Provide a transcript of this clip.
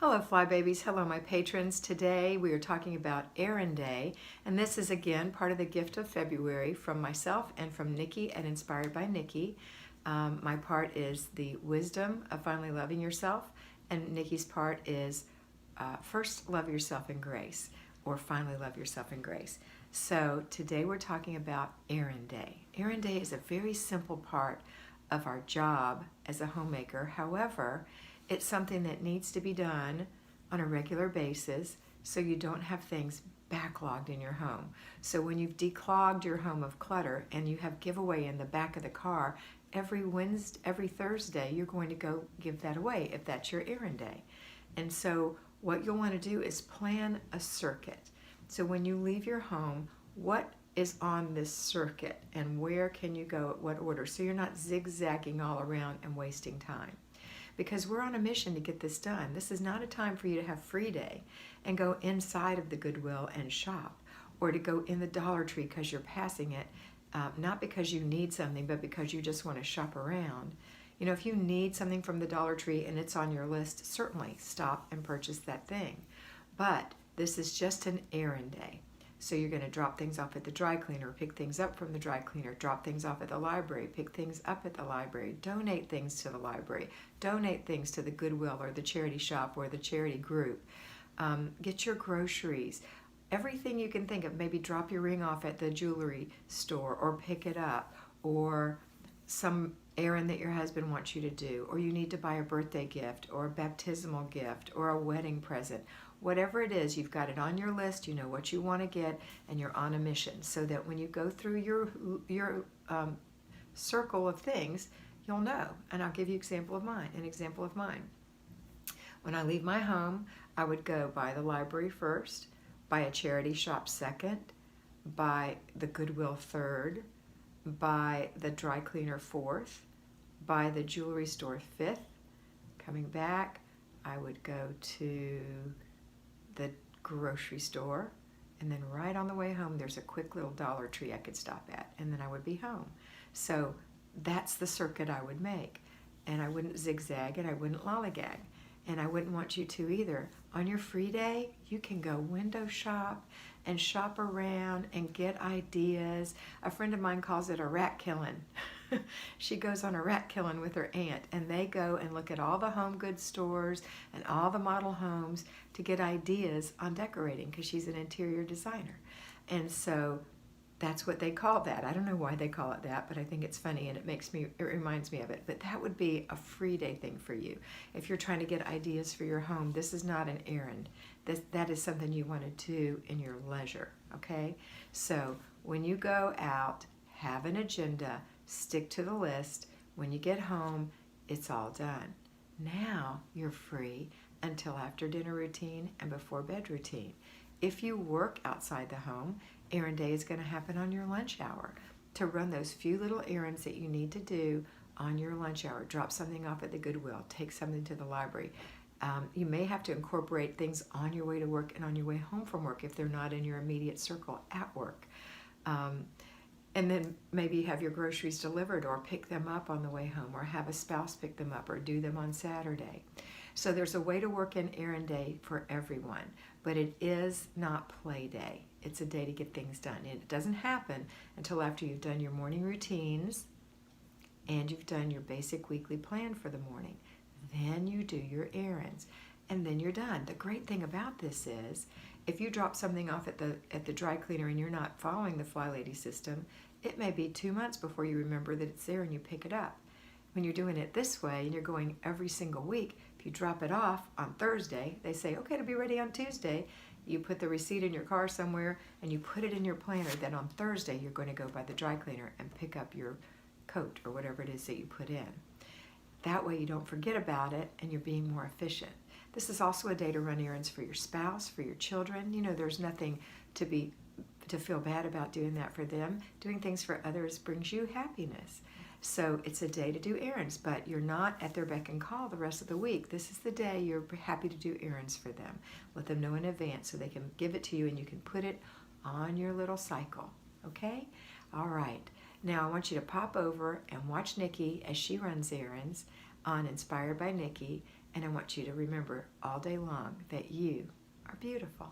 Hello Fly Babies, hello my patrons. Today we are talking about Errand Day, and this is again part of the gift of February from myself and from Nikki at Inspired by Nikki. My part is the wisdom of finally loving yourself, and Nikki's part is first love yourself in grace, or finally love yourself in grace. So today we're talking about Errand Day. Errand Day is a very simple part of our job as a homemaker. However, it's something that needs to be done on a regular basis so you don't have things backlogged in your home. So when you've declogged your home of clutter and you have giveaway in the back of the car, every Thursday you're going to go give that away if that's your errand day. And so what you'll want to do is plan a circuit. So when you leave your home, what is on this circuit and where can you go at what order, so you're not zigzagging all around and wasting time. Because we're on a mission to get this done. This is not a time for you to have free day and go inside of the Goodwill and shop, or to go in the Dollar Tree because you're passing it, not because you need something, but because you just want to shop around. You know, if you need something from the Dollar Tree and it's on your list, certainly stop and purchase that thing. But this is just an errand day. So you're going to drop things off at the dry cleaner, pick things up from the dry cleaner, drop things off at the library, pick things up at the library, donate things to the library, donate things to the Goodwill or the charity shop or the charity group, get your groceries, everything you can think of. Maybe drop your ring off at the jewelry store or pick it up, or some errand that your husband wants you to do, or you need to buy a birthday gift or a baptismal gift or a wedding present. Whatever it is, you've got it on your list, you know what you want to get, and you're on a mission, so that when you go through your circle of things, you'll know. And I'll give you an example of mine. When I leave my home, I would go by the library first, by a charity shop second, by the Goodwill third, by the dry cleaner fourth, by the jewelry store fifth. Coming back, I would go to the grocery store, and then right on the way home there's a quick little Dollar Tree I could stop at, and then I would be home. So that's the circuit I would make, and I wouldn't zigzag and I wouldn't lollygag, and I wouldn't want you to either. On your free day, you can go window shop and shop around and get ideas. A friend of mine calls it a rat killing. She goes on a rat killing with her aunt, and they go and look at all the home goods stores and all the model homes to get ideas on decorating, because she's an interior designer. And so that's what they call that. I don't know why they call it that, but I think it's funny, and it reminds me of it. But that would be a free day thing for you. If you're trying to get ideas for your home, this is not an errand. That is something you want to do in your leisure, okay? So when you go out, have an agenda, stick to the list. When you get home, it's all done. Now you're free until after dinner routine and before bed routine. If you work outside the home, errand day is going to happen on your lunch hour, to run those few little errands that you need to do on your lunch hour. Drop something off at the Goodwill, take something to the library. You may have to incorporate things on your way to work and on your way home from work if they're not in your immediate circle at work. And then maybe have your groceries delivered, or pick them up on the way home, or have a spouse pick them up, or do them on Saturday. So there's a way to work in errand day for everyone, but it is not play day. It's a day to get things done. And it doesn't happen until after you've done your morning routines and you've done your basic weekly plan for the morning. Then you do your errands, and then you're done. The great thing about this is, if you drop something off at the dry cleaner and you're not following the FlyLady system, it may be 2 months before you remember that it's there and you pick it up. When you're doing it this way and you're going every single week, if you drop it off on Thursday, they say, okay, it'll be ready on Tuesday. You put the receipt in your car somewhere and you put it in your planner that on Thursday you're going to go by the dry cleaner and pick up your coat or whatever it is that you put in. That way you don't forget about it and you're being more efficient. This is also a day to run errands for your spouse, for your children. You know, there's nothing to feel bad about doing that for them. Doing things for others brings you happiness. So it's a day to do errands, but you're not at their beck and call the rest of the week. This is the day you're happy to do errands for them. Let them know in advance so they can give it to you and you can put it on your little cycle, okay? All right. Now I want you to pop over and watch Nikki as she runs errands on Inspired by Nikki, And I want you to remember all day long that you are beautiful.